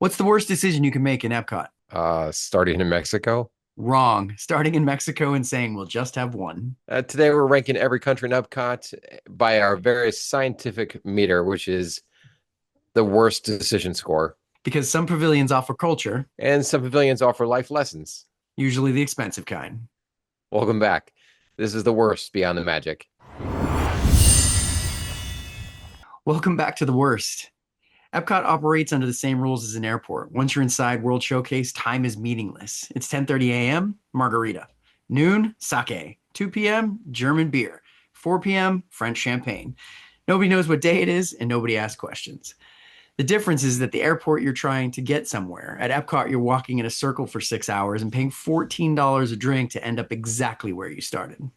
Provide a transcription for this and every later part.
What's the worst decision you can make in Epcot? Starting in Mexico. Wrong. Starting in Mexico and saying we'll just have one. Today we're ranking every country in Epcot by our very scientific meter, which is the worst decision score. Because some pavilions offer culture, And some pavilions offer life lessons. usually the expensive kind. Welcome back. This is the worst beyond the magic. Welcome back to the worst. Epcot operates under the same rules as an airport. Once you're inside World Showcase, time is meaningless. It's 10:30 a.m., margarita. Noon, sake. 2 p.m., German beer. 4 p.m., French champagne. Nobody knows what day it is, and nobody asks questions. The difference is that the airport you're trying to get somewhere. At Epcot, you're walking in a circle for 6 hours and paying $14 a drink to end up exactly where you started.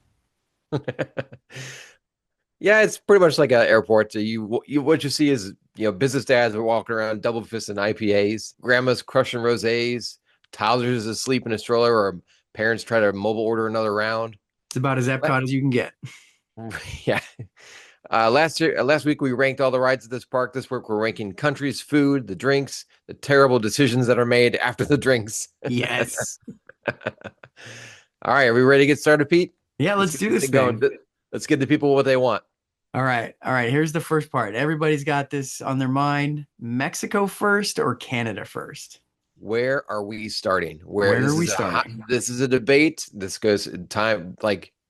Yeah, it's pretty much like an airport. You what you see is business dads are walking around double fisting IPAs, grandma's crushing rosés, toddlers asleep in a stroller, or parents try to mobile order another round. It's about as But Epcot as you can get. yeah, last week we ranked all the rides at this park. This week we're ranking countries, food, the drinks, the terrible decisions that are made after the drinks. Yes. All right, are we ready to get started, Pete? Yeah, Let's let's get do this this thing going. thing. Let's get the people what they want. All right. All right. Here's the first part. Everybody's got this on their mind. Mexico first or Canada first? Where are we starting? Where Where are we starting? this is a debate. This goes time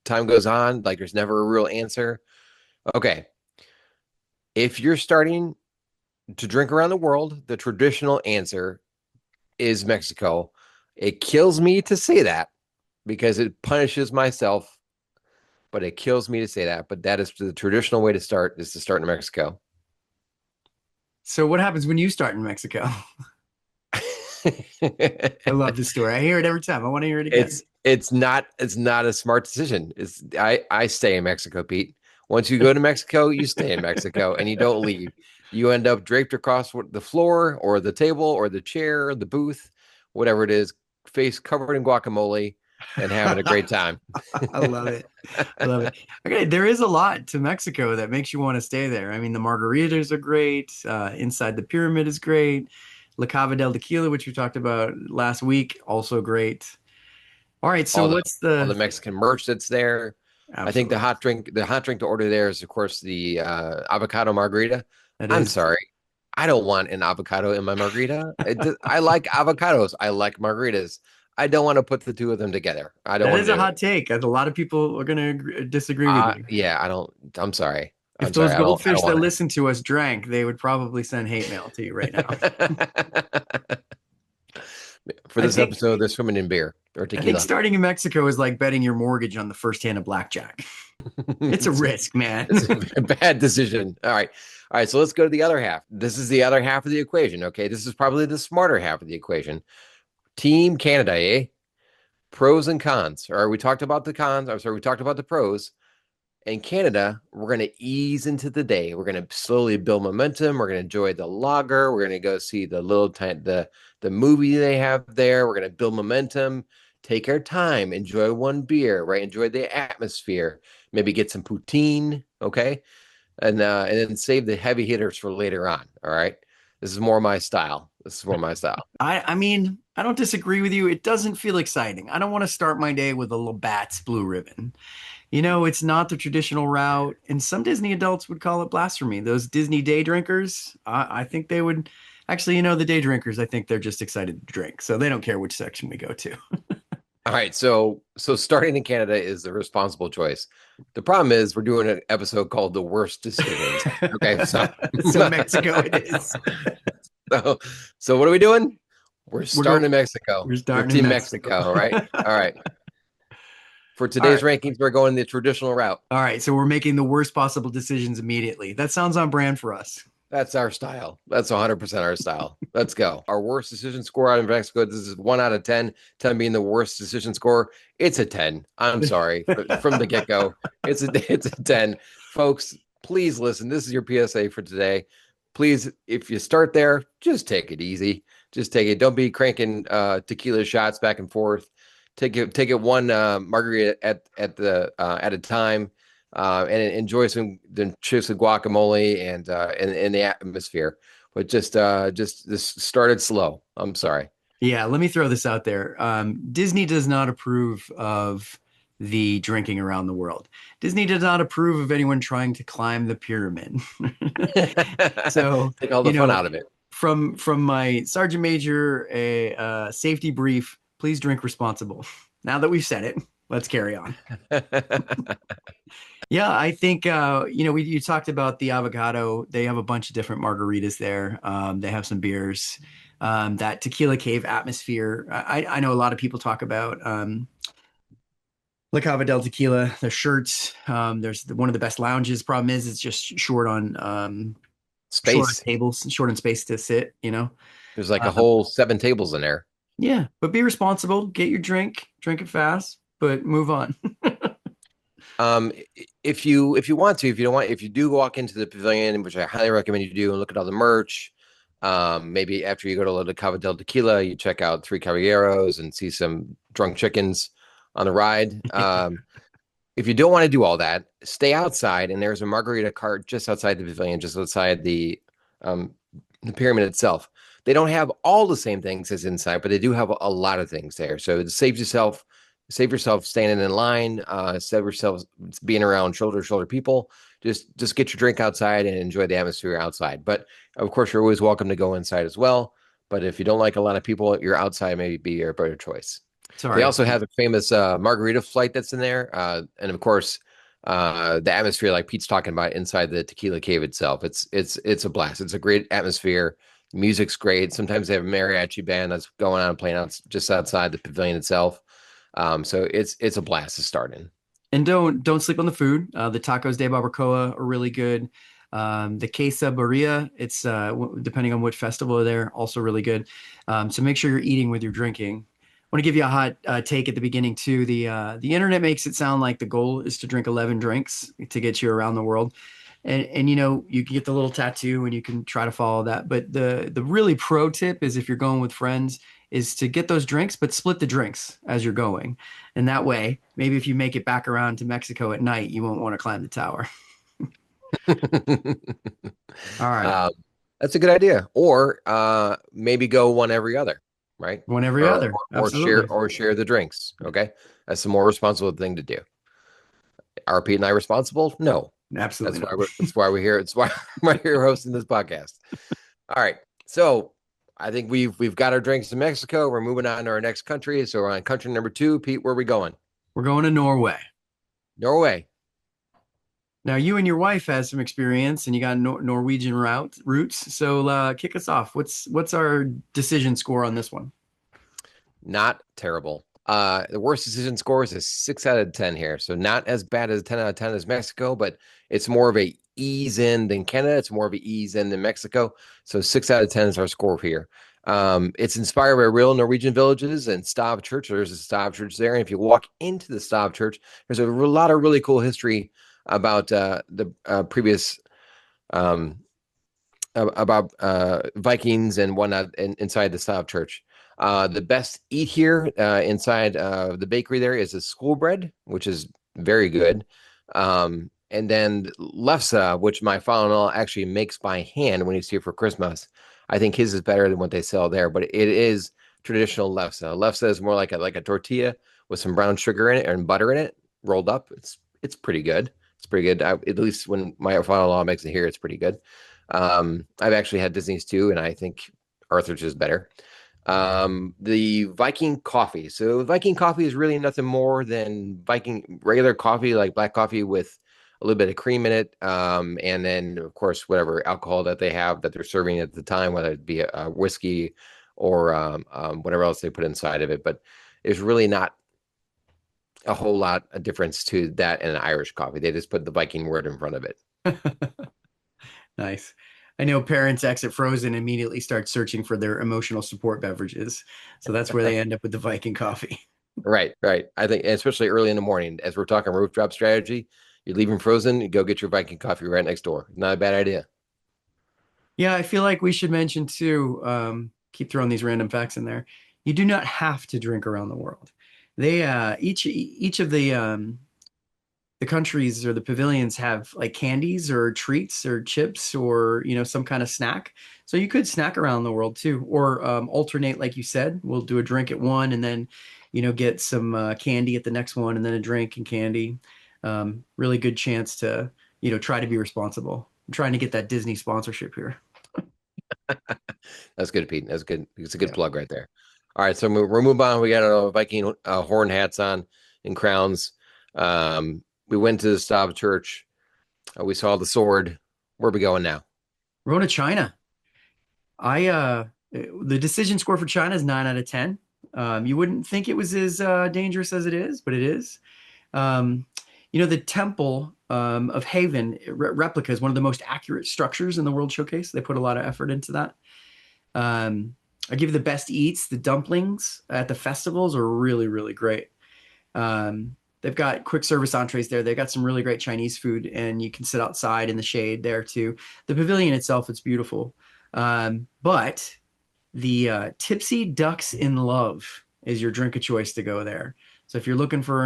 goes on, like there's never a real answer. Okay. If you're starting to drink around the world, the traditional answer is Mexico. It kills me to say that because it punishes myself, but it kills me to say that. But that is the traditional way to start is to start in Mexico. So, what happens when you start in Mexico? I love this story. I hear it every time. I want to hear it again. It's not a smart decision. I stay in Mexico, Pete. Once you go to Mexico, you stay in Mexico and you don't leave. You end up draped across the floor or the table or the chair, or the booth, whatever it is, face covered in guacamole and having a great time. I love it. I love it. Okay, there is a lot to Mexico that makes you want to stay there. I mean, the margaritas are great. Inside the pyramid is great. La Cava del Tequila, which we talked about last week, also great. All right, so all the what's all the the Mexican merch that's there. I think absolutely the hot drink to order there is of course the avocado margarita. that I'm is sorry. I don't want an avocado in my margarita. I like avocados. I like margaritas. I don't want to put the two of them together. I don't that want is to a do it. hot take. A lot of people are going to disagree with you. Yeah, I don't. I'm sorry. If I'm sorry. those I goldfish don't that want listen to us drank, they would probably send hate mail to you right now. it. For I this think episode, they're swimming in beer or I think tequila. starting in Mexico is like betting your mortgage on the first hand of blackjack. It's a it's, risk, man. it's a bad decision. All right. All right. So let's go to the other half. This is the other half of the equation. Okay. This is probably the smarter half of the equation. Team Canada, eh? Pros and cons. All right. We talked about the cons. I'm sorry. We talked about the pros. In Canada, we're going to ease into the day. We're going to slowly build momentum. We're going to enjoy the lager. We're going to go see the little time, the movie they have there. We're going to build momentum, take our time, enjoy one beer, right? Enjoy the atmosphere. Maybe get some poutine, okay? And then save the heavy hitters for later on. All right. This is more my style. This is more my style. I mean, I don't disagree with you. It doesn't feel exciting. I don't want to start my day with a Labatt's blue ribbon. It's not the traditional route, and some Disney adults would call it blasphemy. Those Disney day drinkers, I think they would actually, the day drinkers, I think they're just excited to drink. So they don't care which section we go to. All right, so starting in Canada is the responsible choice. The problem is we're doing an episode called "The Worst Decisions." Okay, so So Mexico it is. so so what are we doing? We're We're starting go in Mexico. we're We're starting in Team Mexico. Mexico, right? All right. For All today's right. rankings, we're going the traditional route. All right. So we're making the worst possible decisions immediately. That sounds on brand for us. That's our style. That's 100% our style. Let's go. Our worst decision score out of Mexico. This is 1 out of 10. 10 being the worst decision score. It's a 10. I'm sorry. From the get go, it's a 10. Folks, please listen. This is your PSA for today. Please, if you start there, just take it easy. Just take it. Don't be cranking tequila shots back and forth. Take it one margarita at a time, and enjoy some the chips and guacamole and the atmosphere. but just this started slow. I'm sorry. Yeah, let me throw this out there. Disney does not approve of the drinking around the world. Disney does not approve of anyone trying to climb the pyramid. So, Take all the you fun know, out of it. from my sergeant major, a safety brief, please drink responsible. Now that we've said it, let's carry on. Yeah, I think you talked about the avocado. They have a bunch of different margaritas there. They have some beers. That Tequila Cave atmosphere. I know a lot of people talk about La Cava del Tequila. Their shirts. There's one of the best lounges. Problem is, it's just short on Space. tables, short on space to sit. There's like a Um, whole 7 tables in there. yeah, but be responsible. Get your drink it fast, but move on. If you want to, if you don't want, if you do walk into the pavilion, which I highly recommend you do, and look at all the merch. Maybe after you go to La Cava del Tequila, you check out Three Caballeros and see some drunk chickens on the ride. If you don't want to do all that, stay outside, and there's a margarita cart just outside the pavilion, just outside um, the pyramid itself. They don't have all the same things as inside, but they do have a lot of things there. So it saves yourself, save yourself standing in line, save yourself being around shoulder to shoulder people. Just get your drink outside and enjoy the atmosphere outside. But of course, you're always welcome to go inside as well. But if you don't like a lot of people, your outside may be your better choice. They Sorry. also have a famous margarita flight that's in there, and of course, the atmosphere, like Pete's talking about, inside the Tequila Cave itself. It's a blast. It's a great atmosphere. Music's great. Sometimes they have a mariachi band that's going on playing out just outside the pavilion itself. So it's a blast to start in. And don't sleep on the food. The tacos de barbacoa are really good. The queso birria, it's depending on which festival they're also really good. So make sure you're eating with your drinking. I want to give you a hot take at the beginning too. The internet makes it sound like the goal is to drink 11 drinks to get you around the world. And you can get the little tattoo and you can try to follow that. But the really pro tip is if you're going with friends is to get those drinks, but split the drinks as you're going. And that way, maybe if you make it back around to Mexico at night, you won't want to climb the tower. All right. um, that's a good idea. Or maybe go one every other, right? One every Or, other. or share Absolutely. the drinks. Okay, that's the more responsible thing to do. Are Pete and I responsible? No. Absolutely not. That's why we're here. It's why we're here hosting this podcast. All right. So I think we've got our drinks in Mexico. We're moving on to our next country. So we're on country number two. Pete, where are we going? We're going to Norway. Norway. Now, you and your wife has some experience and you got Norwegian roots. So kick us off. What's our decision score on this one? Not terrible. The worst decision score is a 6 out of 10 here. So not as bad as a 10 out of 10 as Mexico, but it's more of a ease in than Canada. It's more of a ease in than Mexico. So 6 out of 10 is our score here. It's inspired by real Norwegian villages and Stav Church. There's a Stav Church there. And if you walk into the Stav Church, there's a lot of really cool history about the previous um, about Vikings and whatnot inside the Stav Church. The best eat here inside the bakery there is a school bread, which is very good. And then lefse, which my father-in-law actually makes by hand when he's here for Christmas. I think his is better than what they sell there, but it is traditional lefse. Lefse is more like a tortilla with some brown sugar in it and butter in it, rolled up. It's pretty good. It's pretty good. At least when my father-in-law makes it here, it's pretty good. I've actually had Disney's too, and I think Arthur's is better. The Viking coffee. So Viking coffee is really nothing more than Viking regular coffee, like black coffee with a little bit of cream in it. And then of course, whatever alcohol that they have that they're serving at the time, whether it be a whiskey or whatever else they put inside of it. But there's really not a whole lot of difference to that and an Irish coffee. They just put the Viking word in front of it. Nice. I know parents exit Frozen and immediately start searching for their emotional support beverages. So that's where they end up with the Viking coffee. Right, right. I think, especially early in the morning, as we're talking rooftop strategy, you're leaving Frozen, you go get your Viking coffee right next door. Not a bad idea. Yeah, I feel like we should mention too, keep throwing these random facts in there. You do not have to drink around the world. They each of the the countries or the pavilions have like candies or treats or chips or some kind of snack. So you could snack around the world too, or alternate, like you said. We'll do a drink at one, and then get some candy at the next one, and then a drink and candy. Really good chance to try to be responsible. I'm trying to get that Disney sponsorship here. That's good, Pete. That's good. It's a good Yeah. plug right there. All right, so we're moving on. We got our Viking horn hats on and crowns. We went to the Stav Church. We saw the sword. Where are we going now? Rona, China. I the decision score for China is 9 out of 10. You wouldn't think it was as dangerous as it is, but it is. Um, the Temple of Haven replica is one of the most accurate structures in the World Showcase. They put a lot of effort into that. I give you the best eats. The dumplings at the festivals are really, really great. They've got quick service entrees there. They've got some really great Chinese food, and you can sit outside in the shade there too. The pavilion itself, it's beautiful. But the Tipsy Ducks in Love is your drink of choice to go there. So if you're looking for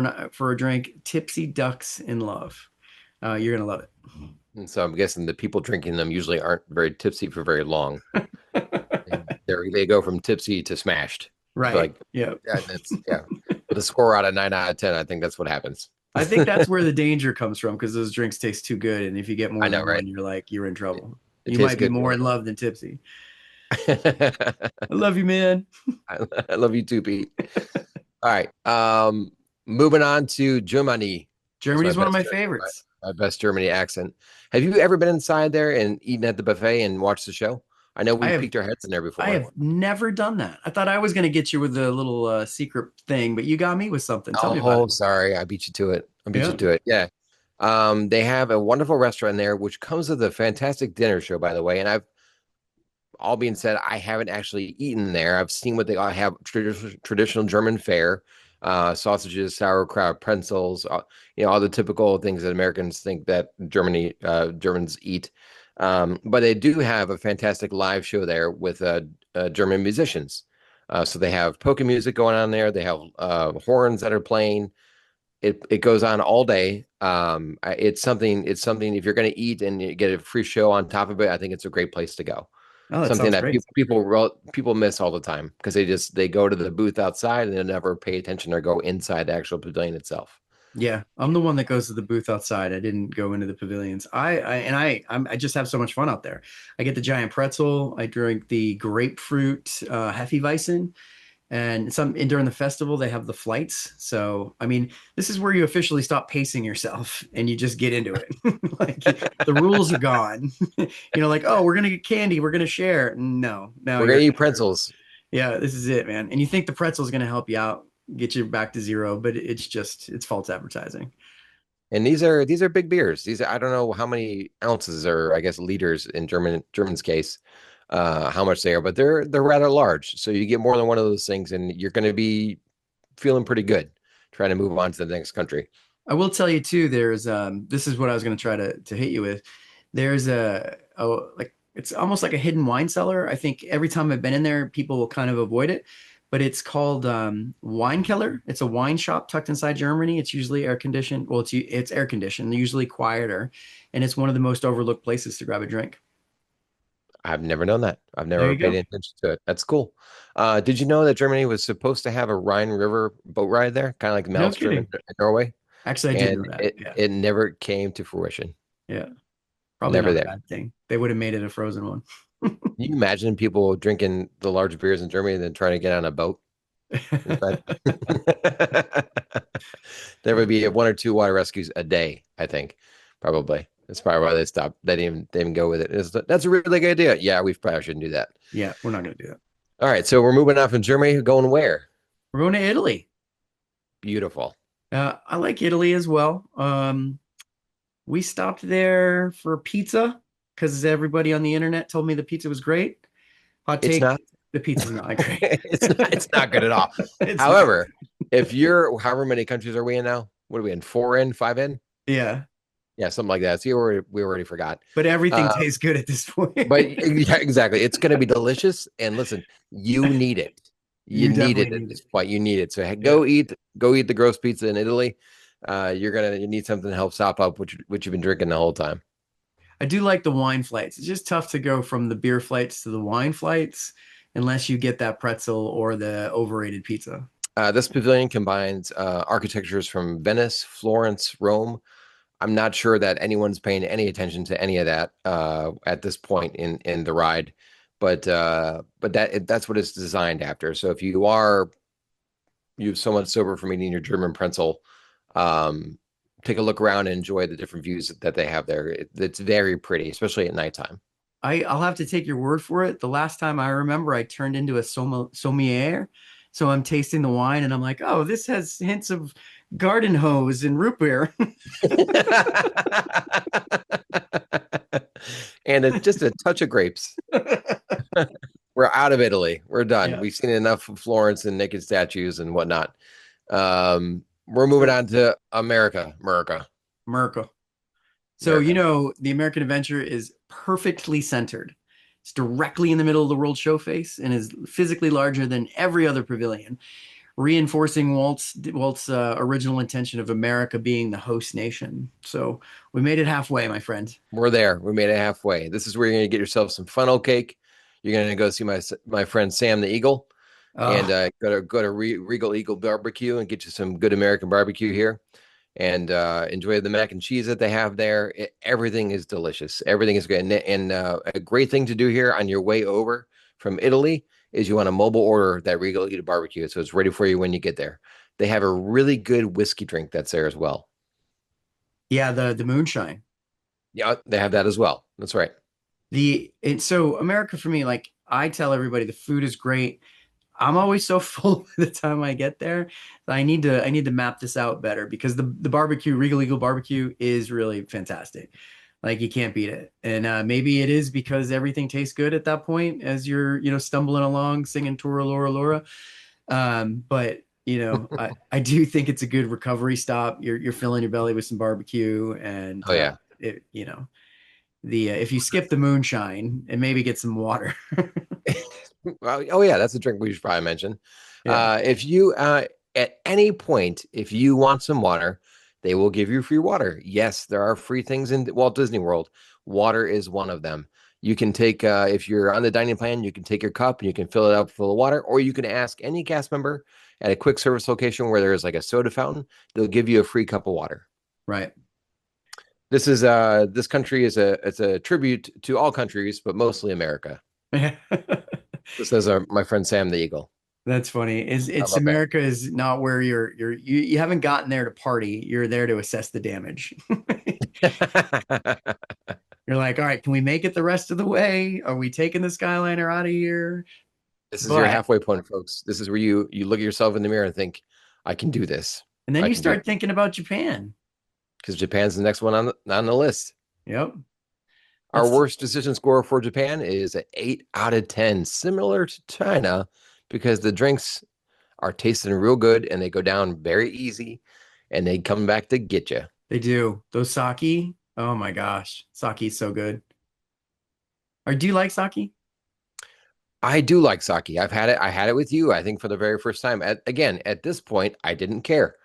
a drink, Tipsy Ducks in Love, you're gonna love it. And so I'm guessing the people drinking them usually aren't very tipsy for very long. They go from tipsy to smashed. Right. Like, Yeah. yeah, that's yeah. With a score out of 9 out of 10, I think that's what happens. I think that's where the danger comes from because those drinks taste too good. And if you get I more know, than right? one, you're in trouble. It You tastes might be good. more in love than tipsy. I love you, man. I love you too, Pete. All right. Moving on to Germany. That's Germany my is one of best my my, favorites. my best Germany accent. Have you ever been inside there and eaten at the buffet and watched the show? I know I we've have peeked our heads in there I before. have never done that. I thought I was going to get you with a little secret thing, but you got me with something. Tell me about it. Oh, sorry, I beat you to it. I beat you Yeah. to it. Yeah. They have a wonderful restaurant there, which comes with a fantastic dinner show, by the way. And all being said, I haven't actually eaten there. I've seen what they all have traditional German fare, sausages, sauerkraut, pretzels, all the typical things that Americans think that Germans eat. But they do have a fantastic live show there with German musicians. So they have polka music going on there. They have horns that are playing. It goes on all day. It's something. It's something. If you're going to eat and you get a free show on top of it, I think it's a great place to go. Oh, that Something sounds that great. people miss all the time because they go to the booth outside and they never pay attention or go inside the actual pavilion itself. Yeah, I'm the one that goes to the booth outside. I didn't go into the pavilions. I just have so much fun out there. I get the giant pretzel. I drink the grapefruit Hefeweizen, and during the festival they have the flights. So I mean, this is where you officially stop pacing yourself and you just get into it. Like the rules are gone. Like, oh, we're gonna get candy, we're gonna share. No, no, We're gonna eat pretzels, yeah, this is it, man. And you think the pretzel is gonna help you out, get you back to zero, but it's false advertising. and these are big beers. I don't know how many ounces or I guess liters in German's case, how much they are, but they're rather large. So you get more than one of those things, and you're going to be feeling pretty good trying to move on to the next country. I will tell you too, there's this is what I was gonna try to hit you with. There's a like it's almost like a hidden wine cellar. I think every time I've been in there, people will kind of avoid it. But it's called Wine Keller. It's a wine shop tucked inside Germany. It's usually air conditioned. Well, it's air conditioned, usually quieter, and it's one of the most overlooked places to grab a drink. I've never known that. I've There never you paid go. any attention to it. That's cool. Did you know that Germany was supposed to have a Rhine River boat ride there, kind of like No Maelstrom kidding. in Norway, Actually, I did know and that. it Yeah. it never came to fruition. Yeah. Probably Never not a there. bad thing. They would have made it a frozen one. Can you imagine people drinking the large beers in Germany and then trying to get on a boat inside? There would be one or two water rescues a day, I think, probably. That's probably why they stopped. They didn't go with it. That's a really good idea. Yeah, we probably shouldn't do that. Yeah, we're not going to do that. All right, so we're moving on from Germany, going where? We're going to Italy. Beautiful. I like Italy as well. We stopped there for pizza because everybody on the internet told me the pizza was great. Hot It's take, not. the pizza's not that great. It's not good at all. It's not. However, if you're however many countries are we in now? What are we in? Four in, five in? Yeah, Yeah, something like that. See, we already forgot. but everything Uh, tastes good at this point. but yeah, exactly. It's going to be delicious. And listen, you need it. You You need definitely it at need this it. point. You need it. So Yeah. go eat the gross pizza in Italy. You need something to help sop up what you've been drinking the whole time. I do like the wine flights. It's just tough to go from the beer flights to the wine flights unless you get that pretzel or the overrated pizza. This pavilion combines architectures from Venice, Florence, Rome. I'm not sure that anyone's paying any attention to any of that at this point in the ride, but that's what it's designed after. So if you're somewhat sober from eating your German pretzel, um, take a look around and enjoy the different views that they have there. It's very pretty, especially at nighttime. I'll have to take your word for it. The last time I remember, I turned into a sommelier. So I'm tasting the wine and I'm like, oh, this has hints of garden hose and root beer. And just a touch of grapes. We're out of Italy. We're done. Yeah. We've seen enough of Florence and naked statues and whatnot. We're moving So on to America. America. Merca. So, America. the American Adventure is perfectly centered. It's directly in the middle of the World Showface and is physically larger than every other pavilion, reinforcing Walt's original intention of America being the host nation. So we made it halfway, my friend. We're there. We made it halfway. This is where you're going to get yourself some funnel cake. You're going to go see my friend Sam the Eagle, and Oh, go to Regal Eagle Barbecue and get you some good American barbecue here, and enjoy the mac and cheese that they have there. Everything is delicious. Everything is good, and a great thing to do here on your way over from Italy is you want to mobile order that Regal Eagle Barbecue, so it's ready for you when you get there. They have a really good whiskey drink that's there as well. yeah, the moonshine. Yeah, they have that as well. That's right. So America for me, like I tell everybody, the food is great. I'm always so full by the time I get there. I need to map this out better because the barbecue, Regal Eagle barbecue, is really fantastic. Like you can't beat it. And maybe it is because everything tastes good at that point as you're, stumbling along singing Tora Laura Laura. But I do think it's a good recovery stop. You're filling your belly with some barbecue and Oh yeah. the if you skip the moonshine and maybe get some water. Well, oh yeah, that's a drink we should probably mention. Yeah. If you at any point, if you want some water, they will give you free water. Yes, there are free things in Walt Disney World. Water is one of them. You can take if you're on the dining plan, you can take your cup and you can fill it up full of water, or you can ask any cast member at a quick service location where there is like a soda fountain. They'll give you a free cup of water. Right. This country is a tribute to all countries, but mostly America. This is my friend Sam the Eagle. That's funny. I It's love that. America is not where you haven't gotten there to party. You're there to assess the damage. You're like, all right, can we make it the rest of the way? Are we taking the Skyliner out of here? This is your But halfway point, folks. This is where you look at yourself in the mirror and think, I can do this. and then I you can do start thinking about Japan. because Japan's the next one on the list. Yep. Our Let's worst decision score for Japan is an 8 out of 10, similar to China, because the drinks are tasting real good and they go down very easy and they come back to get you. They do. Those sake. Oh my gosh. Sake is so good. Or do you like sake? I do like sake. I've had it. I had it with you, I think, for the very first time. Again, at this point, I didn't care.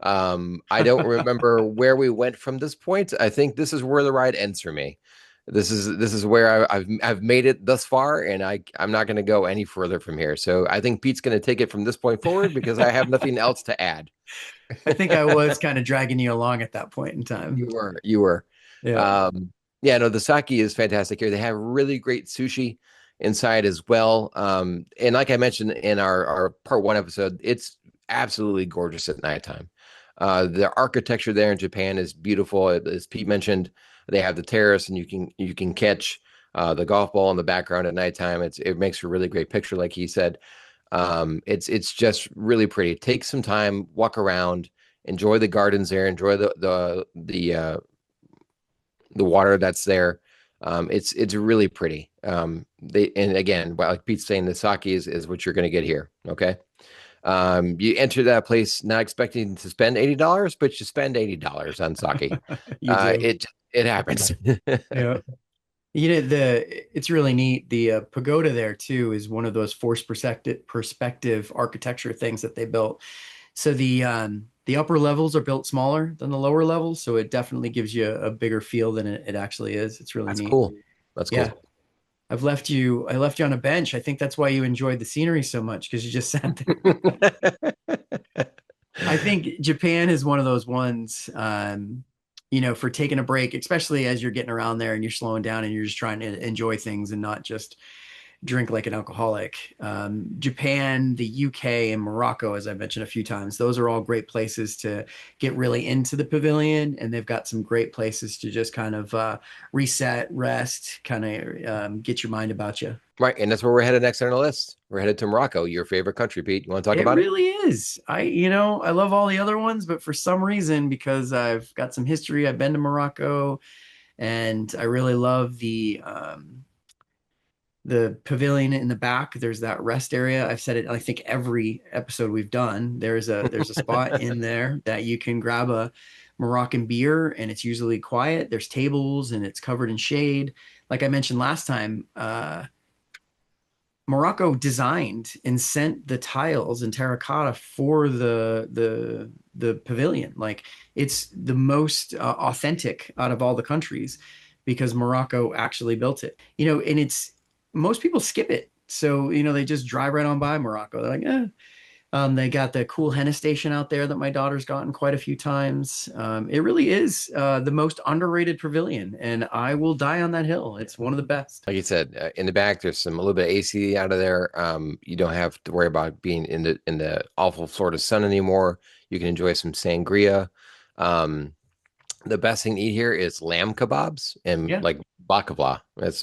I don't remember where we went from this point. I think this is where the ride ends for me. This is where I've made it thus far, and I'm not going to go any further from here. So I think Pete's going to take it from this point forward because I have nothing else to add. I think I was kind of dragging you along at that point in time. You were. Yeah. Um, yeah, no, the sake is fantastic here. They have really great sushi inside as well. And like I mentioned in our part one episode, it's absolutely gorgeous at nighttime. The architecture there in Japan is beautiful. As Pete mentioned, they have the terrace, and you can catch the golf ball in the background at nighttime. It makes for a really great picture, like he said. It's just really pretty. Take some time, walk around, enjoy the gardens there, enjoy the water that's there. It's really pretty. And again, like Pete's saying, the sake is what you're going to get here. Okay. You enter that place not expecting to spend $80, but you spend $80 on sake. You do. It happens. Yeah. It's really neat. The pagoda there too is one of those forced perspective architecture things that they built. So The upper levels are built smaller than the lower levels, so it definitely gives you a bigger feel than it actually is. It's really That's neat. cool. That's Yeah. cool. I left you on a bench. I think that's why you enjoyed the scenery so much because you just sat there. I think Japan is one of those ones, for taking a break, especially as you're getting around there and you're slowing down and you're just trying to enjoy things and not just drink like an alcoholic. Japan, the UK, and Morocco, as I mentioned a few times, those are all great places to get really into the pavilion. And they've got some great places to just kind of reset, rest, kind of get your mind about you. Right, and that's where we're headed next on our list. We're headed to Morocco, your favorite country, Pete. You want to talk It about it? really is. I love all the other ones, but for some reason, because I've got some history, I've been to Morocco, and I really love the pavilion in the back. There's that rest area. I've said it, I think every episode we've done. There's a spot in there that you can grab a Moroccan beer, and it's usually quiet. There's tables and it's covered in shade. Like I mentioned last time, Morocco designed and sent the tiles and terracotta for the pavilion. Like it's the most authentic out of all the countries because Morocco actually built it. And it's most people skip it. So, they just drive right on by Morocco. They're like, eh. They got the cool henna station out there that my daughter's gotten quite a few times. It really is the most underrated pavilion, and I will die on that hill. It's one of the best. Like you said, in the back, there's a little bit of AC out of there. You don't have to worry about being in the awful Florida sun anymore. You can enjoy some sangria. Um, the best thing to eat here is lamb kebabs and Yeah. like baklava. That's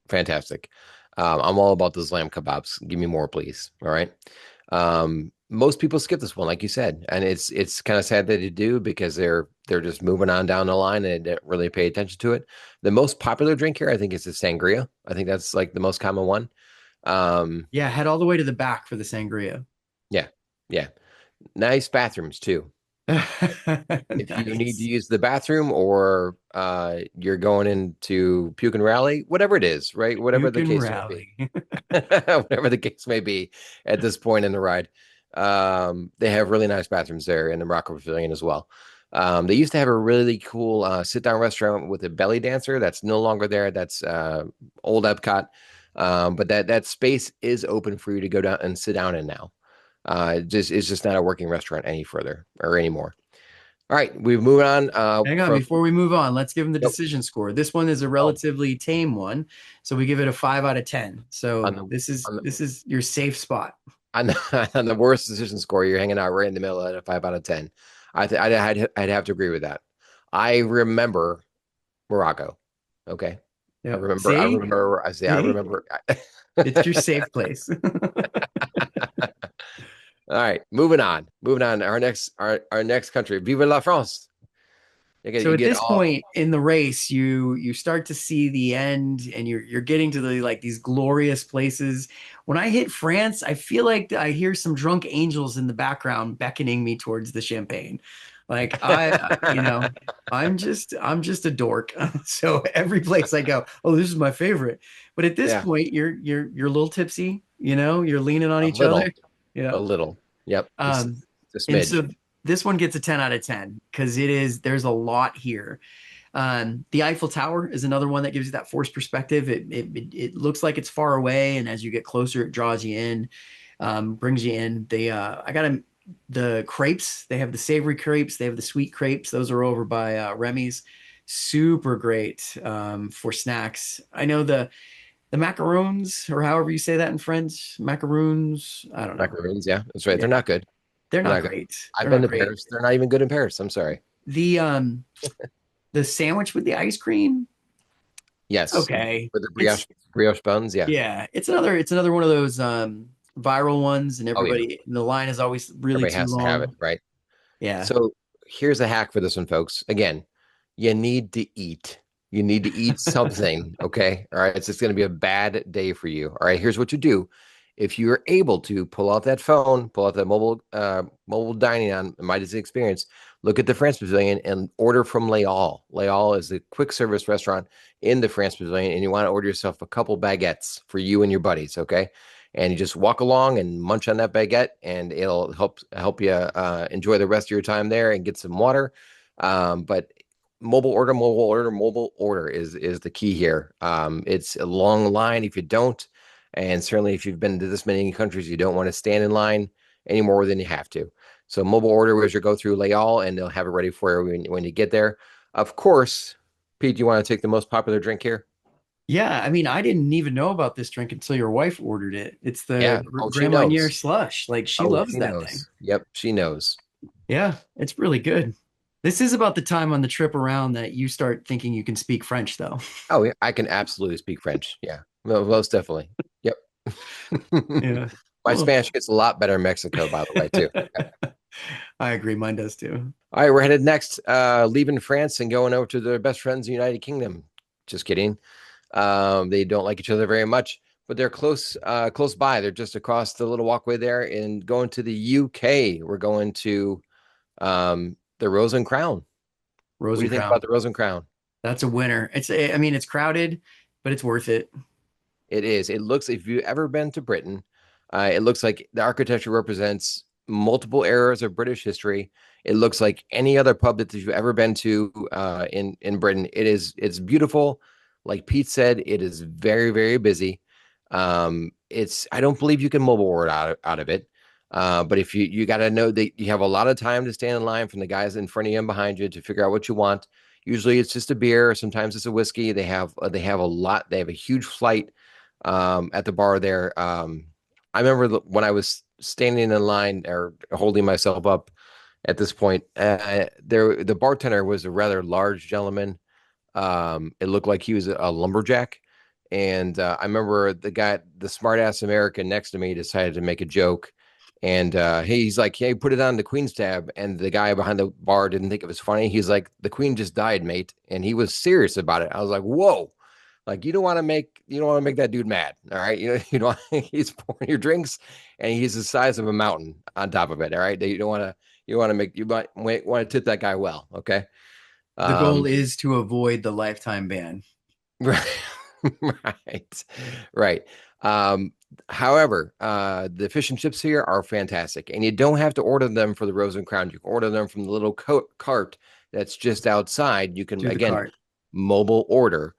fantastic. I'm all about those lamb kebabs. Give me more, please. All right. Most people skip this one, like you said, and it's kind of sad that they do because they're just moving on down the line and they don't really pay attention to it. The most popular drink here, I think, is the sangria. I think that's like the most common one. Um, Yeah, head all the way to the back for the sangria. yeah, yeah. Nice bathrooms too. If you need to Nice. use the bathroom or you're going into puke and rally, whatever it is, right? You Whatever the can case may be. rally. Whatever the case may be at this point in the ride. They have really nice bathrooms there in the Morocco Pavilion as well. They used to have a really cool sit-down restaurant with a belly dancer. That's no longer there. That's old Epcot. But that space is open for you to go down and sit down in now. It's just not a working restaurant any further or anymore. All right, we move on Hang on, from before we move on, let's give them the yep, decision score. This one is a oh, relatively tame one, so we give it a 5 out of 10. on So the this is on the this is your safe spot. on the, on the worst decision score, you're hanging out right in the middle at a 5 out of 10. I'd have to agree with that. I remember Morocco. Okay, Yep. I See? remember. I say I See? remember. It's your safe place. All right, moving on. Moving on. Our next country. Vive la France. So You at get this all. point in the race, you start to see the end, and you're getting to these glorious places. When I hit France, I feel like I hear some drunk angels in the background beckoning me towards the champagne. Like I'm just a dork. So every place I go, oh, this is my favorite. But at this Yeah, point, you're a little tipsy. You're leaning on a each other. little, Yeah. a little. Yep, just Um, a and smidge. so this one gets a 10 out of 10 because there's a lot here. The Eiffel Tower is another one that gives you that forced perspective. It looks like it's far away, and as you get closer, it draws you in, brings you in. The crepes. They have the savory crepes. They have the sweet crepes. Those are over by Remy's. Super great for snacks. I know the macaroons, or however you say that in French, macaroons. I don't know. Macaroons, yeah, that's right. They're Yeah, not good. they're They're not not good. great. I've They're been not to great. Paris. They're not even good in Paris. I'm sorry. The um the sandwich with the ice cream, it's Yes, okay. with the It's brioche buns, yeah. Yeah, it's another one of those viral ones, and Oh yeah, the line is always really everybody too has to have it, long. right? Yeah. So here's a hack for this one, folks. Again, you need to eat. You need to eat something, okay? All right, it's just going to be a bad day for you. All right, here's what you do. If you're able to pull out that phone, pull out that mobile dining on My Disney Experience, look at the France Pavilion and order from Les Halles. Les Halles is the quick service restaurant in the France Pavilion, and you want to order yourself a couple baguettes for you and your buddies, okay? and you just walk along and munch on that baguette, and it'll help you enjoy the rest of your time there and get some water. But mobile order is the key here. It's a long line if you don't, and certainly if you've been to this many countries, you don't want to stand in line any more than you have to. So mobile order is your go through layall, and they'll have it ready for you when you get there. Of course, Pete, do you want to take the most popular drink here? Yeah, I mean, I didn't even know about this drink until your wife ordered it. It's the Yeah. Oh, she Grand Marnier knows. slush. Like she Oh, loves she that thing. knows. Yep, she knows. Yeah, it's really good. This is about the time on the trip around that you start thinking you can speak French, though. Oh, yeah, I can absolutely speak French. Yeah, most definitely. Yep. Yeah. My Well, Spanish gets a lot better in Mexico, by the way, too. I agree. Mine does too. All right, we're headed next, leaving France and going over to their best friends in the United Kingdom. Just kidding. They don't like each other very much, but they're close by. They're just across the little walkway there, and going to the UK. We're going to the Rose and Crown. What Rose do you and think about Crown. the Rose and Crown? That's a winner. I mean, it's crowded, but it's worth it. It is. It looks, if you've ever been to Britain, it looks like the architecture represents multiple eras of British history. It looks like any other pub that you've ever been to in Britain. It's beautiful. Like Pete said, it is very, very busy. It's I don't believe you can mobile order out of it. But if you got to know that you have a lot of time to stand in line from the guys in front of you and behind you to figure out what you want. Usually it's just a beer, sometimes it's a whiskey. They have a lot. They have a huge flight at the bar there. I remember when I was standing in line or holding myself up at this point, the bartender was a rather large gentleman. It looked like he was a lumberjack. And I remember the smart ass American next to me decided to make a joke. And he's like, hey, put it on the Queen's tab. And the guy behind the bar didn't think it was funny. He's like, the Queen just died, mate. And he was serious about it. I was like, whoa. Like you don't want to make that dude mad. All right. He's pouring your drinks and he's the size of a mountain on top of it. All right. You want to tip that guy well. Okay. The goal Um, is to avoid the lifetime ban. right. Right. Right. Um, however, the fish and chips here are fantastic, and you don't have to order them for the Rose and Crown. You can order them from the little cart that's just outside. You can To the again cart. mobile order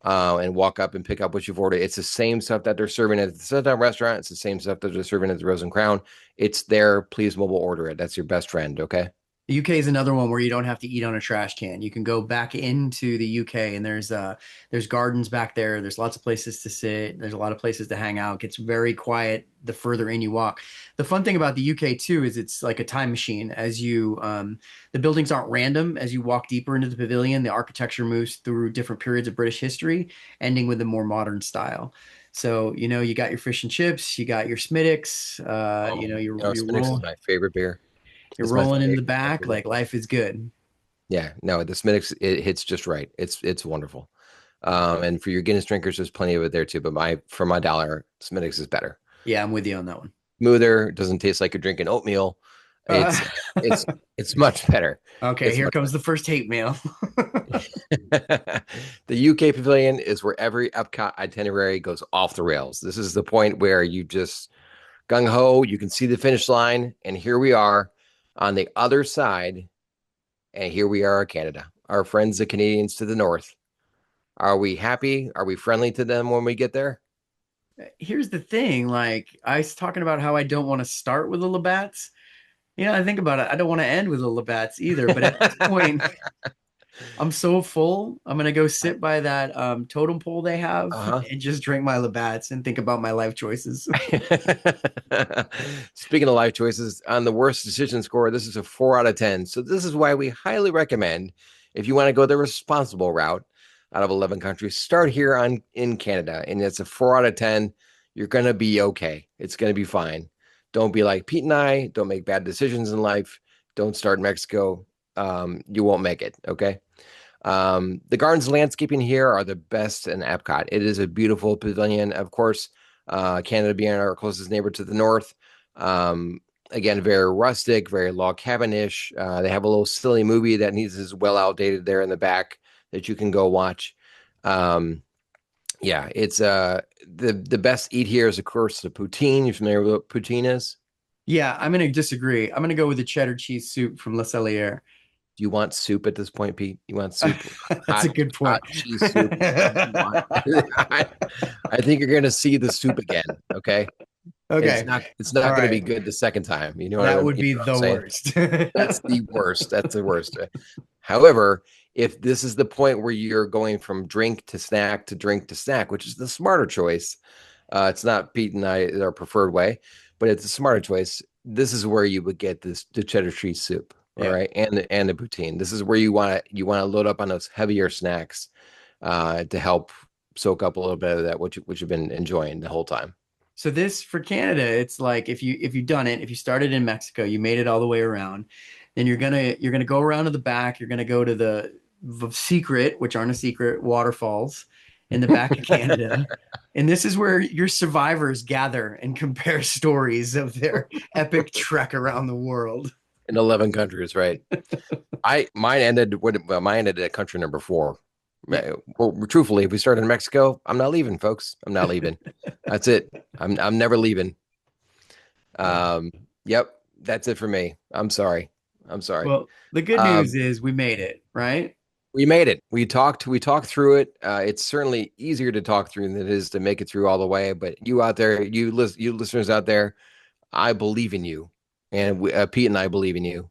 and walk up and pick up what you've ordered. It's the same stuff that they're serving at the sit-down restaurant. It's the same stuff that they're serving at the Rose and Crown. It's there. Please mobile order it. That's your best friend. Okay. The UK is another one where you don't have to eat on a trash can. You can go back into the UK and there's gardens back there. There's lots of places to sit. There's a lot of places to hang out. It gets very quiet the further in you walk. The fun thing about the UK too is it's like a time machine. The buildings aren't random. As you walk deeper into the pavilion, the architecture moves through different periods of British history, ending with a more modern style. So, you got your fish and chips, you got your Smittix, Oh, you're Smittix is my favorite beer. you're It's my rolling in the my back, favorite like beer. life is good. Yeah, no, the Smittix it hits just right. It's wonderful. And for your Guinness drinkers, there's plenty of it there too. But for my dollar, Smittix is better. Yeah, I'm with you on that one. Smoother, doesn't taste like you're drinking oatmeal. Uh, It's it's it's much better. okay, It's here much comes the first hate mail. better. The UK pavilion is where every Epcot itinerary goes off the rails. This is the point where you just gung ho, you can see the finish line, and here we are on the other side, and here we are in Canada. Our friends, the Canadians to the north. Are we happy? Are we friendly to them when we get there? Here's the thing, like I was talking about how I don't want to start with the Labatt's. I think about it. I don't want to end with the Labatt's either. But at this point, I'm so full. I'm gonna go sit by that totem pole they have Uh-huh. and just drink my Labatt's and think about my life choices. Speaking of life choices, on the worst decision score, this is a 4 out of 10. So this is why we highly recommend if you want to go the responsible route out of 11 countries, start here in Canada. And it's a 4 out of 10. You're gonna be okay. It's gonna be fine. Don't be like Pete and I. Don't make bad decisions in life. Don't start in Mexico. You won't make it. Okay. The gardens landscaping here are the best in Epcot. It is a beautiful pavilion. Of course, Canada being our closest neighbor to the north. Again, very rustic, very log cabin-ish. They have a little silly movie that is well outdated there in the back that you can go watch. Um, Yeah, it's the best eat here is of course the poutine. You familiar with what poutine is? Yeah, I'm gonna disagree. I'm gonna go with the cheddar cheese soup from La Cellier. Do you want soup at this point, Pete? You want soup? That's a Hot good hot point. cheese soup is what you want. I think you're gonna see the soup again, okay? Okay. It's All not gonna be right. good the second time. That would You be know what I'm the saying? worst. That's the worst. That's the worst. However, if this is the point where you're going from drink to snack to drink to snack, which is the smarter choice, it's not Pete and I our preferred way, but it's a smarter choice. This is where you would get the cheddar cheese soup, all Yeah. right, and the poutine. This is where you want to load up on those heavier snacks to help soak up a little bit of that which you've been enjoying the whole time. So this for Canada, it's like if you've done it, if you started in Mexico, you made it all the way around, then you're gonna go around to the back. You're gonna go to the secret, which aren't a secret, waterfalls in the back of Canada. And this is where your survivors gather and compare stories of their epic trek around the world. In 11 countries, right? I mine ended what well, mine ended at country number four. Yeah. Well, truthfully, if we started in Mexico, I'm not leaving, folks. I'm not leaving. That's it. I'm never leaving. Yeah. Um, yep, that's it for me. I'm sorry. I'm sorry. Well, the good news Um, is we made it, right? we made it. We talked through it. It's certainly easier to talk through than it is to make it through all the way. But you out there, you listeners out there, I believe in you, and Pete and I believe in you.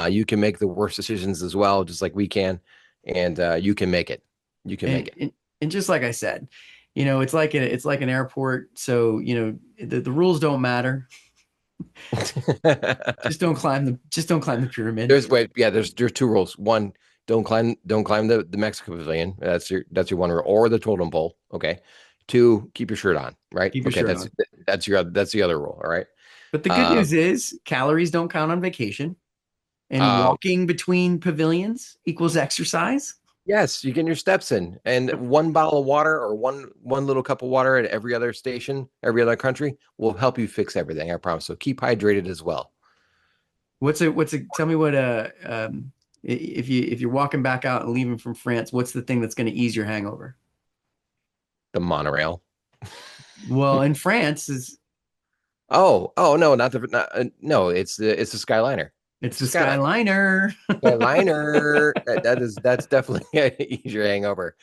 You can make the worst decisions as well, just like we can, and you can make it. You can make And, it. and and just like I said, it's like an airport. So, the rules don't matter. Just don't climb the pyramid. There's two rules. One, don't climb the Mexico pavilion. That's your one rule, or the totem pole. Okay. Two, keep your shirt on. Right. Keep your Okay. shirt That's on. that's the other rule. All right. But the good Um, news is calories don't count on vacation, and uh, walking between pavilions equals exercise. yes, you get your steps in, and one bottle of water or one little cup of water at every other station, every other country will help you fix everything. I promise. So keep hydrated as well. Tell me what if you're walking back out and leaving from France, what's the thing that's going to ease your hangover? The monorail. Well, in France is Oh no, no, it's the Skyliner. it's It's the the Skyliner. Skyliner. Skyliner. That's definitely easier hangover.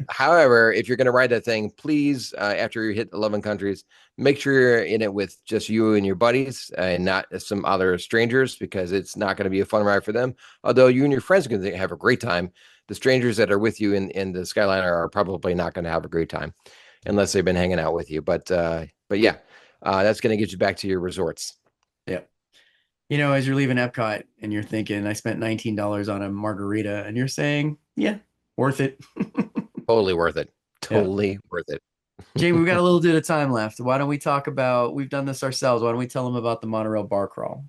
However, if you're going to ride that thing, please, after you hit 11 countries, make sure you're in it with just you and your buddies and not some other strangers because it's not going to be a fun ride for them. Although you and your friends are going to have a great time, the strangers that are with you in the Skyliner are probably not going to have a great time unless they've been hanging out with you. But yeah, that's going to get you back to your resorts. Yeah. As you're leaving Epcot and you're thinking, I spent $19 on a margarita, and you're saying, yeah, worth it. Totally worth it. Yeah. Totally worth it. Jamie, we got a little bit of time left. Why don't we talk about, we've done this ourselves. Why don't we tell them about the monorail bar crawl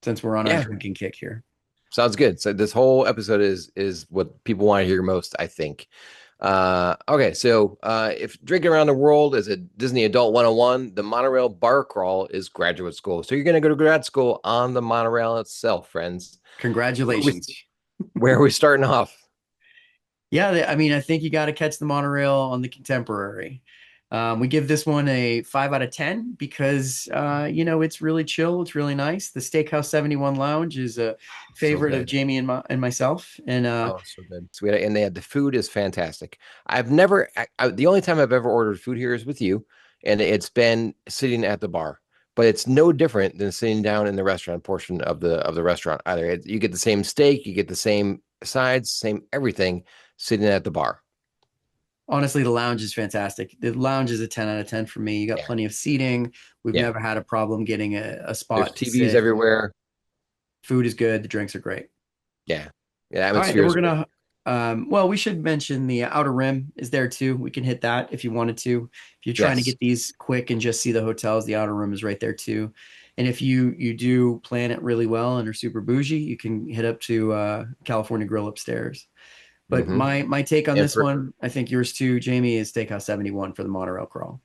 since we're on our Yeah, drinking kick here? sounds good. So this whole episode is what people want to hear most, I think. Okay, so if drinking around the world is a Disney Adult 101, the monorail bar crawl is graduate school. So you're going to go to grad school on the monorail itself, friends. Where are we, Congratulations. where are we starting off? Yeah, I mean, I think you got to catch the monorail on the Contemporary. We give this one a 5 out of 10 because, it's really chill. It's really nice. The Steakhouse 71 Lounge is a So favorite of good. Jamie and myself. And Oh, so good. Sweet. And the food is fantastic. I've never, the only time I've ever ordered food here is with you, and it's been sitting at the bar. But it's no different than sitting down in the restaurant portion of the restaurant either. You get the same steak, you get the same sides, same everything sitting at the bar. honestly, the lounge is fantastic. The lounge is a 10 out of 10 for me. You got Yeah. plenty of seating. We've Yeah. never had a problem getting a There's spot to TVs sit. everywhere. Food is good. The drinks are great. Yeah. Yeah. All right, Atmosphere then we're is great. gonna. Well, we should mention the Outer Rim is there too. We can hit that if you wanted to. If you're trying to Yes. get these quick and just see the hotels, the Outer Rim is right there too. And if you do plan it really well and are super bougie, you can hit up to California Grill upstairs. But Hmm. my take on And this for one, I think yours too, Jamie, is Steakhouse 71 for the monorail crawl.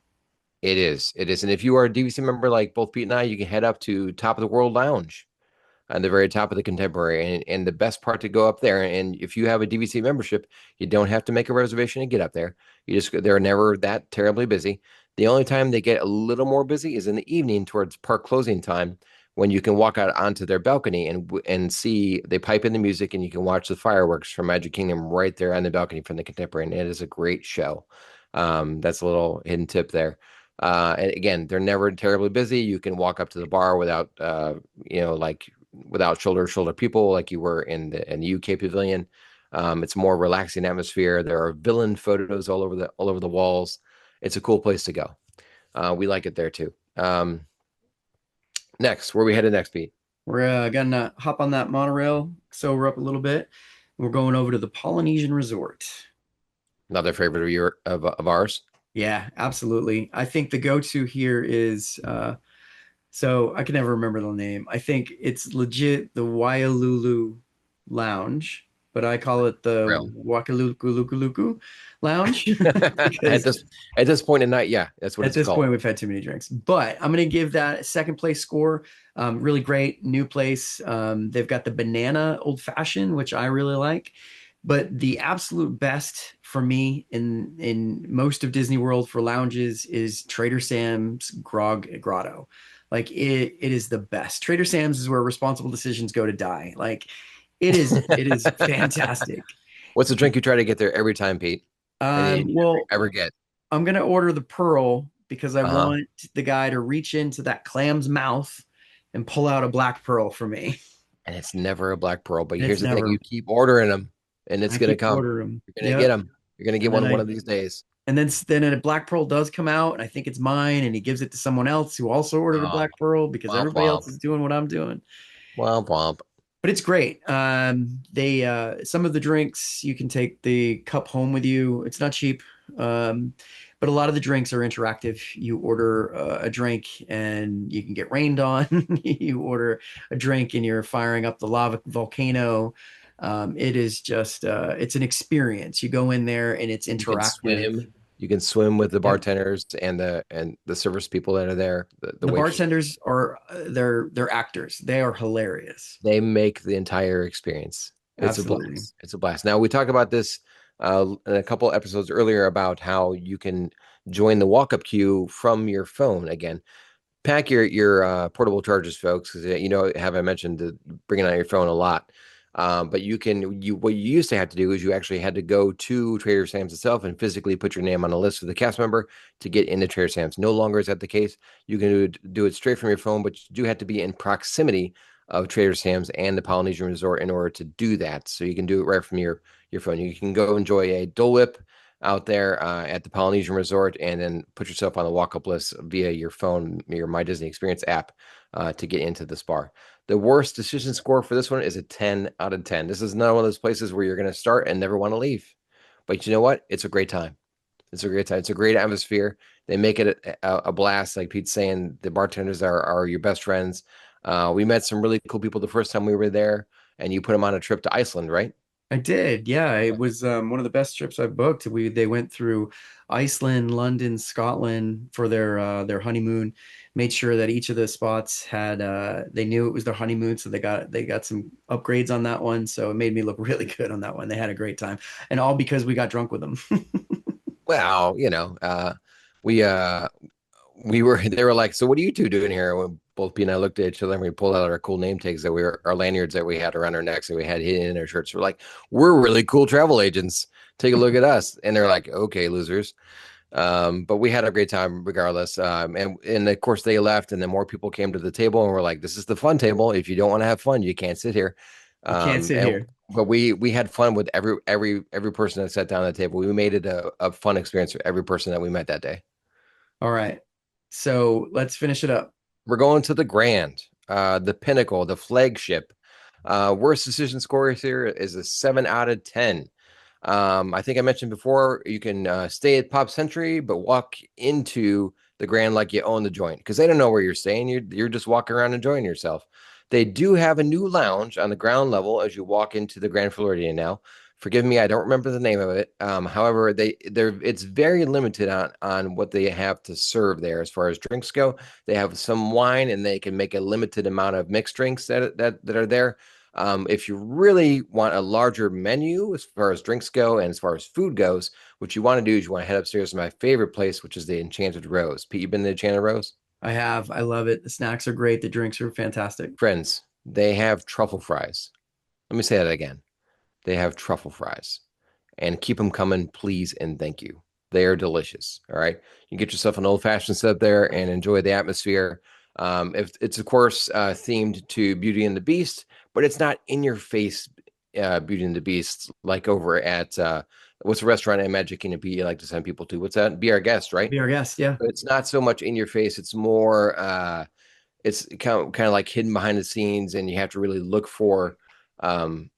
it is. It is. And if you are a DVC member like both Pete and I, you can head up to Top of the World Lounge. on the very top of the Contemporary. And the best part to go up there, and if you have a DVC membership, you don't have to make a reservation to get up there. They're never that terribly busy. The only time they get a little more busy is in the evening towards park closing time, when you can walk out onto their balcony and see they pipe in the music, and you can watch the fireworks from Magic Kingdom right there on the balcony from the Contemporary. And it is a great show. That's a little hidden tip there. And again, they're never terribly busy. You can walk up to the bar without, like without shoulder to shoulder people like you were in the UK Pavilion. It's a more relaxing atmosphere. There are villain photos all over the walls. It's a cool place to go. We like it there too. Next, where we headed next, Pete? We're gonna hop on that monorail, sober up a little bit. We're going over to the Polynesian Resort. Another favorite of ours. Yeah, absolutely. I think the go-to here is so I can never remember the name. I think it's legit the Waialulu Lounge, but I call it the Real. Wakalukuluku Lounge At because this point in night, yeah, that's what at it's this called. point we've had too many drinks. But I'm gonna give that a second place score. Really great new place. They've got the banana old fashioned, which I really like. But the absolute best for me in most of Disney World for lounges is Trader Sam's Grog Grotto. Like it is the best. Trader Sam's is where responsible decisions go to die. Like it is fantastic. What's the drink you try to get there every time, Pete? And you never, Well, ever get? I'm gonna order the pearl because I Uh-huh. want the guy to reach into that clam's mouth and pull out a black pearl for me. And it's never a black pearl. But And it's here's the thing: never. you keep ordering them, and it's I gonna keep come. ordering them. You're gonna get Yep. them. You're gonna get And then one I of these days. and then a black pearl does come out, and I think it's mine, and he gives it to someone else who also ordered a Oh, black pearl because womp everybody womp, else is doing what I'm doing. womp womp. But it's great. They some of the drinks you can take the cup home with you. It's not cheap, but a lot of the drinks are interactive. You order a drink and you can get rained on. You order a drink and you're firing up the lava volcano. It is just it's an experience. You go in there and it's You can interactive. swim. You can swim with the Yep. bartenders and the service people that are there, the The waitresses. bartenders are they're actors. They are hilarious. They make the entire experience. It's a Absolutely. blast. It's a blast. Now we talked about this in a couple episodes earlier about how you can join the walk-up queue from your phone. Again, pack your portable chargers, folks, because have I mentioned bringing out your phone a lot. But what you used to have to do is you actually had to go to Trader Sam's itself and physically put your name on a list of the cast member to get into Trader Sam's. No longer is that the case. You can do it straight from your phone, but you do have to be in proximity of Trader Sam's and the Polynesian Resort in order to do that. So you can do it right from your phone. You can go enjoy a Dole Whip out there at the Polynesian Resort, and then put yourself on the walk-up list via your phone, your My Disney Experience app, to get into this bar. The worst decision score for this one is a 10 out of 10. This is not one of those places where you're going to start and never want to leave. But you know what? It's a great time. It's a great time. It's a great atmosphere. They make it a blast. Like Pete's saying, the bartenders are your best friends. We met some really cool people the first time we were there, and you put them on a trip to Iceland, right? I did. Yeah, it was one of the best trips I've booked. They went through Iceland, London, Scotland for their honeymoon. Made sure that each of the spots had they knew it was their honeymoon, so they got some upgrades on that one. So it made me look really good on that one. They had a great time, and all because we got drunk with them. Well, we we were they were like, so what are you two doing here? When both Pete and I looked at each other and we pulled out our cool name tags our lanyards that we had around our necks that we had hidden in our shirts. We're like, we're really cool travel agents. Take a look at us. And they're like, okay, losers. But we had a great time regardless. And of course they left, and then more people came to the table, and we're like, this is the fun table. If you don't want to have fun, you can't sit here. You can't sit And here. but we had fun with every person that sat down at the table. We made it a fun experience for every person that we met that day. All right, so let's finish it up. We're going to the Grand, the pinnacle, the flagship. Worst decision score here is a 7 out of 10. I think I mentioned before, you can stay at Pop Century, but walk into the Grand like you own the joint, because they don't know where you're staying. You're just walking around enjoying yourself. They do have a new lounge on the ground level as you walk into the Grand Floridian now Forgive me, I don't remember the name of it. However, they're it's very limited on what they have to serve there as far as drinks go. They have some wine, and they can make a limited amount of mixed drinks that are there. If you really want a larger menu as far as drinks go and as far as food goes, what you want to do is you want to head upstairs to my favorite place, which is the Enchanted Rose. Pete, you been to the Enchanted Rose? I have. I love it. The snacks are great. The drinks are fantastic. Friends, they have truffle fries. Let me say that again. They have truffle fries. And keep them coming, please and thank you. They are delicious. All right. You get yourself an old fashioned set there and enjoy the atmosphere. If it's of course themed to Beauty and the Beast, but it's not in your face Beauty and the Beast like over at what's the restaurant at Magic Kingdom you like to send people to? What's that? Be Our Guest, right? Be our guest. Yeah. But it's not so much in your face. It's more it's kind of like hidden behind the scenes, and you have to really look for um,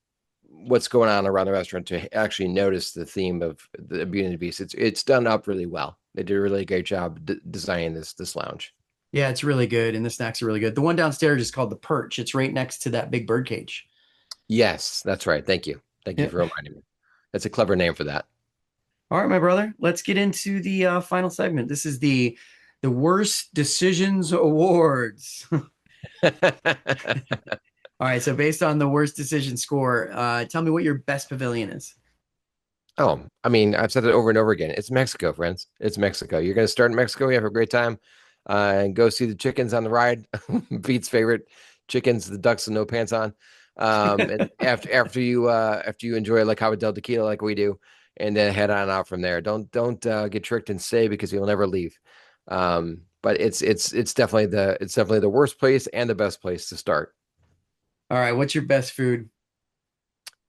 what's going on around the restaurant to actually notice the theme of the Beauty and the Beast. It's done up really well. They did a really great job designing this lounge. Yeah, it's really good. And the snacks are really good. The one downstairs is called the Perch. It's right next to that big bird cage. Yes, that's right. Thank you. Thank you Yeah. for reminding me. That's a clever name for that. All right, my brother. Let's get into the final segment. This is the worst decisions awards. All right. So based on the worst decision score, tell me what your best pavilion is. Oh, I mean, I've said it over and over again. It's Mexico, friends. It's Mexico. You're going to start in Mexico. You have a great time, and go see the chickens on the ride. Pete's favorite chickens, the ducks with no pants on. And after you enjoy La Cava del Tequila like we do, and then head on out from there. Don't get tricked and stay because you'll never leave. But it's definitely the worst place and the best place to start All right. What's your best food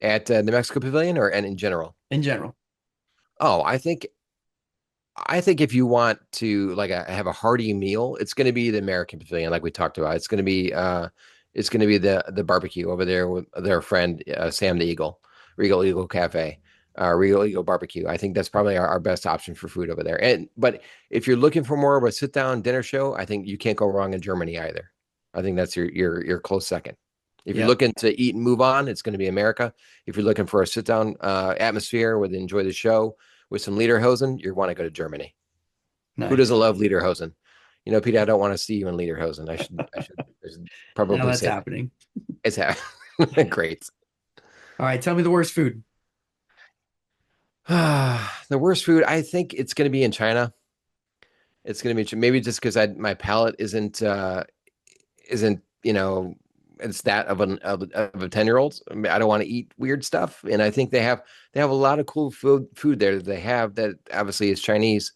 at the Mexico Pavilion or and in general. in general? Oh, I think if you want to have a hearty meal, it's going to be the American Pavilion, like we talked about. It's going to be the barbecue over there with their friend Sam the Eagle, Regal Eagle Cafe, Regal Eagle Barbecue. I think that's probably our best option for food over there. But if you're looking for more of a sit down dinner show, I think you can't go wrong in Germany either. I think that's your close second. If you're Yep. looking to eat and move on, it's going to be America. If you're looking for a sit down atmosphere with enjoy the show with some lederhosen, you want to go to Germany. Who Nice. doesn't love lederhosen? Peter, I don't want to see you in lederhosen. I should Now probably that's say that. happening. It's great. All right. Tell me the worst food. The worst food, I think it's going to be in China. It's going to be maybe just because my palate isn't it's that of a 10-year-old. I mean, I don't want to eat weird stuff, and I think they have a lot of cool food there that they have that obviously is Chinese,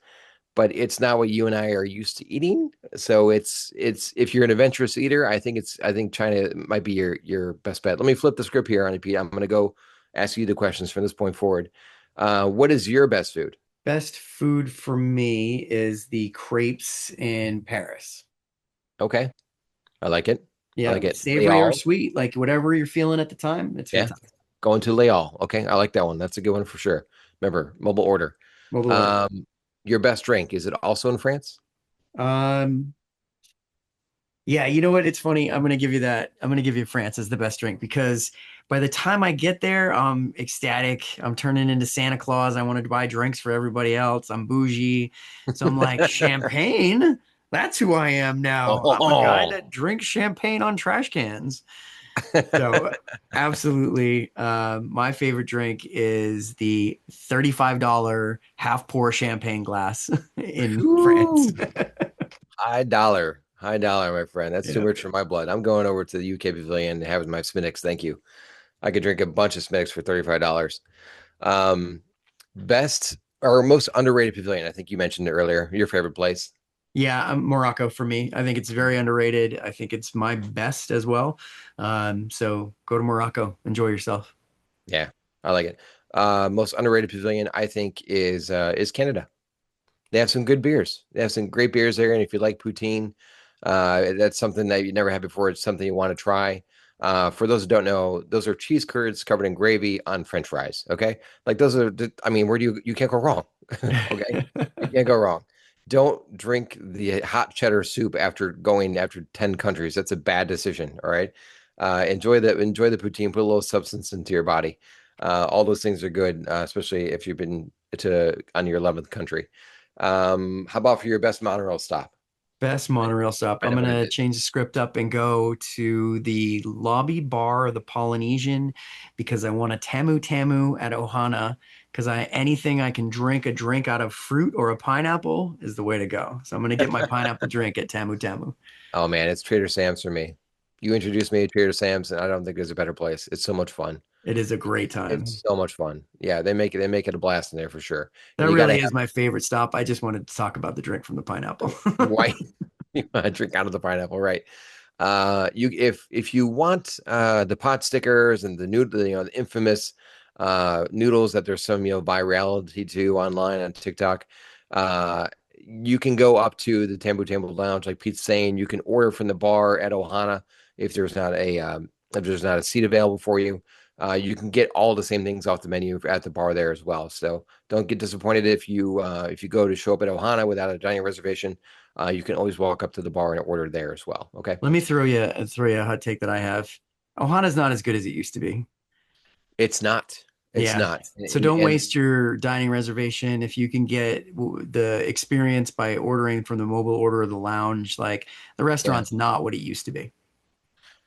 but it's not what you and I are used to eating. So it's if you're an adventurous eater, I think China might be your best bet. Let me flip the script here on it, Pete. I'm going to go ask you the questions from this point forward. What is your best food? Best food for me is the crepes in Paris. Okay, I like it. I Yeah, like it. savory or Leal, sweet, like whatever you're feeling at the time. It's yeah, fantastic. going to Leal. Okay, I like that one. That's a good one for sure. Remember, mobile order. Mobile order. Um, your best drink, is it also in France? Um, yeah, you know what? It's funny. I'm gonna give you that. I'm gonna give you France as the best drink because by the time I get there, I'm ecstatic. I'm turning into Santa Claus. I want to buy drinks for everybody else. I'm bougie. So I'm like, champagne? That's who I am now. I'm a guy Oh, that drinks champagne on trash cans. So absolutely. My favorite drink is the $35 half pour champagne glass in France. whew. High dollar, my friend. That's too Yeah. much for my blood. I'm going over to the UK Pavilion and having my Smittix. Thank you. I could drink a bunch of Smittix for $35. Um, best or most underrated pavilion. I think you mentioned it earlier. Your favorite place. Yeah, Morocco for me. I think it's very underrated. I think it's my best as well. So go to Morocco, enjoy yourself. Yeah, I like it. Most underrated pavilion, I think, is Canada. They have some good beers. They have some great beers there, and if you like poutine, that's something that you never had before. It's something you want to try. For those who don't know, those are cheese curds covered in gravy on French fries. Okay, like those are. I mean, where do you can't go wrong? Okay, you can't go wrong. Don't drink the hot cheddar soup after 10 countries. That's a bad decision. All right. Enjoy the poutine. Put a little substance into your body. All those things are good, especially if you've been to on your 11th country. How about for your best monorail stop? Best monorail stop. I I'm know what it gonna is. change the script up and go to the lobby bar of the Polynesian because I want a tamu tamu at Ohana because I anything I can drink a drink out of fruit or a pineapple is the way to go. So I'm gonna get my pineapple drink at Tamu Tamu. Oh man, it's Trader Sam's for me. You introduced me to Trader Sam's, and I don't think there's a better place. It's so much fun. It is a great It's time. so much fun. Yeah, they make it a blast in there for sure. And That you got to really is have my favorite stop. I just wanted to talk about the drink from the pineapple. white. You want to drink out of the pineapple, right? You if you want the pot stickers and the noodle, the infamous noodles that there's some virality to online on TikTok, you can go up to the Tambu Tambu Lounge, like Pete's saying. You can order from the bar at Ohana if there's not a seat available for you. You can get all the same things off the menu at the bar there as well. So don't get disappointed if you go to show up at Ohana without a dining reservation. You can always walk up to the bar and order there as well. Okay. Let me throw you a hot take that I have. Ohana's not as good as it used to be. It's not. It's Yeah. not. So And, don't and waste your dining reservation if you can get the experience by ordering from the mobile order of the lounge. Like the yeah, restaurant's not what it used to be.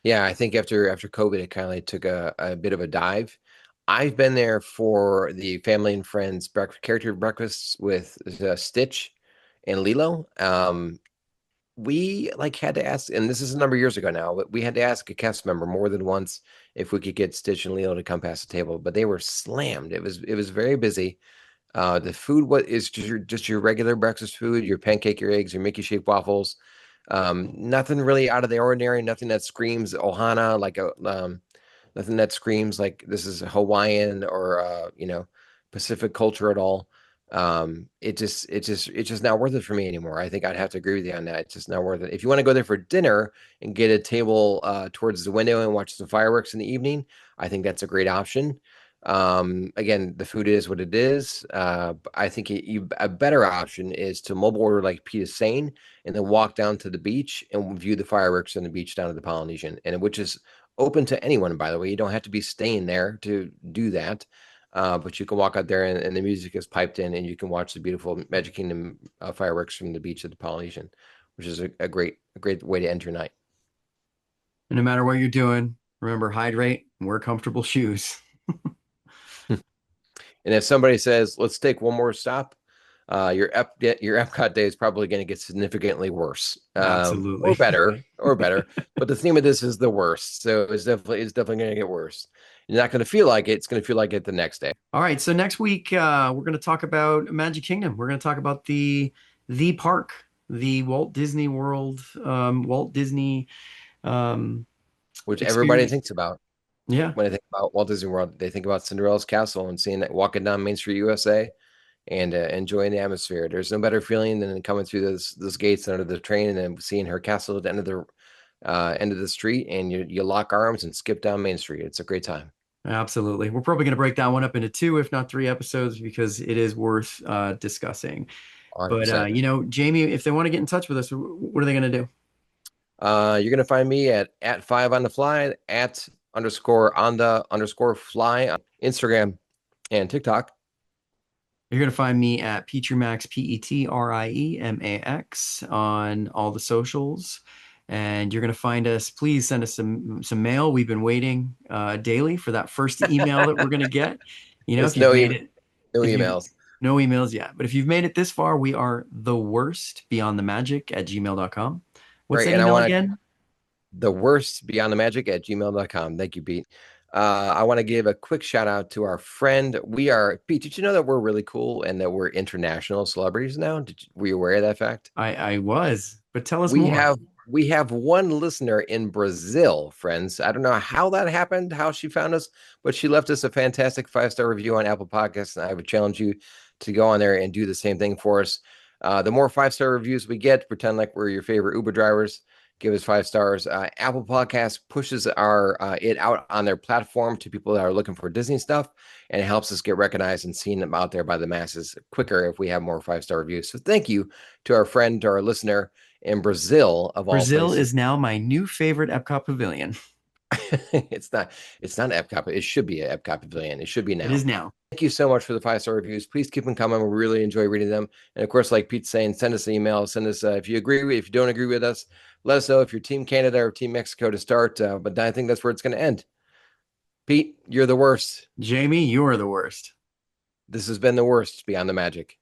yeah. I think after COVID, it kind of like took a bit of a dive. I've been there for the family and friends character breakfasts with Stitch and Lilo. We like had to ask, and this is a number of years ago now, but we had to ask a cast member more than once if we could get Stitch and Lilo to come past the table, but they were slammed. It was very busy. The food what is just your regular breakfast food, your pancake, your eggs, your Mickey shaped waffles. Nothing really out of the ordinary, nothing that screams Ohana, nothing that screams like this is Hawaiian or Pacific culture at all. It's just not worth it for me anymore. I think I'd have to agree with you on that. It's just not worth it. If you want to go there for dinner and get a table towards the window and watch the fireworks in the evening, I think that's a great option. Again, the food is what it is. I think a better option is to mobile order like Pete is saying, and then walk down to the beach and view the fireworks on the beach down at the Polynesian, and which is open to anyone, by the way. You don't have to be staying there to do that. But you can walk out there and the music is piped in, and you can watch the beautiful Magic Kingdom fireworks from the beach at the Polynesian, which is a great way to end your night. And no matter what you're doing, remember hydrate and wear comfortable shoes. And if somebody says, "Let's take one more stop," your Epcot day is probably going to get significantly worse, Absolutely. or better. But the theme of this is the worst, so it's definitely going to get worse. You're not going to feel like it; it's going to feel like it the next day. All right, so next week we're going to talk about Magic Kingdom. We're going to talk about the park, the Walt Disney World, Walt Disney um, Which everybody experience. thinks about Yeah, when they think about Walt Disney World. They think about Cinderella's castle and seeing that walking down Main Street, USA, and enjoying the atmosphere. There's no better feeling than coming through those gates under the train and then seeing her castle at the end of the street, and you lock arms and skip down Main Street. It's a great time. absolutely. We're probably going to break that one up into two, if not three episodes, because it is worth discussing. But 100%. Jamie, if they want to get in touch with us, what are they going to do? You're gonna find me at five on the fly at underscore on the underscore fly on Instagram and TikTok. You're going to find me at Petriemax, Petriemax on all the socials. And you're going to find us. Please send us some mail. We've been waiting daily for that first email that we're going to get. You know, It's if you've made it, no if you emails. no emails yet, but if you've made it this far, we are the worst beyond the magic at gmail.com. What's Right. that And I email want to again? the worst beyond the magic at gmail.com. Thank you, Pete. I want to give a quick shout out to our friend. Pete, did you know that we're really cool and that we're international celebrities now? Were you aware of that fact? I was, but tell us We more. have we have one listener in Brazil, friends. I don't know how that happened, how she found us, but she left us a fantastic 5-star review on Apple Podcasts, and I would challenge you to go on there and do the same thing for us. The more 5-star reviews we get, pretend like we're your favorite Uber drivers. Give us 5 stars. Apple Podcasts pushes our it out on their platform to people that are looking for Disney stuff, and it helps us get recognized and seen them out there by the masses quicker if we have more 5-star reviews. So thank you to our friend, to our listener in Brazil, of all Brazil places. is now my new favorite Epcot pavilion. It's not. It's not an Epcot, but it should be an Epcot Pavilion. It should be It now. is now. Thank you so much for the 5-star reviews. Please keep them coming. We really enjoy reading them. And of course, like Pete's saying, send us an email. Send us if you agree, if you don't agree with us, let us know if you're Team Canada or Team Mexico to start. But I think that's where it's going to end. Pete, you're the worst. Jamie, you are the worst. This has been the worst Beyond the Magic.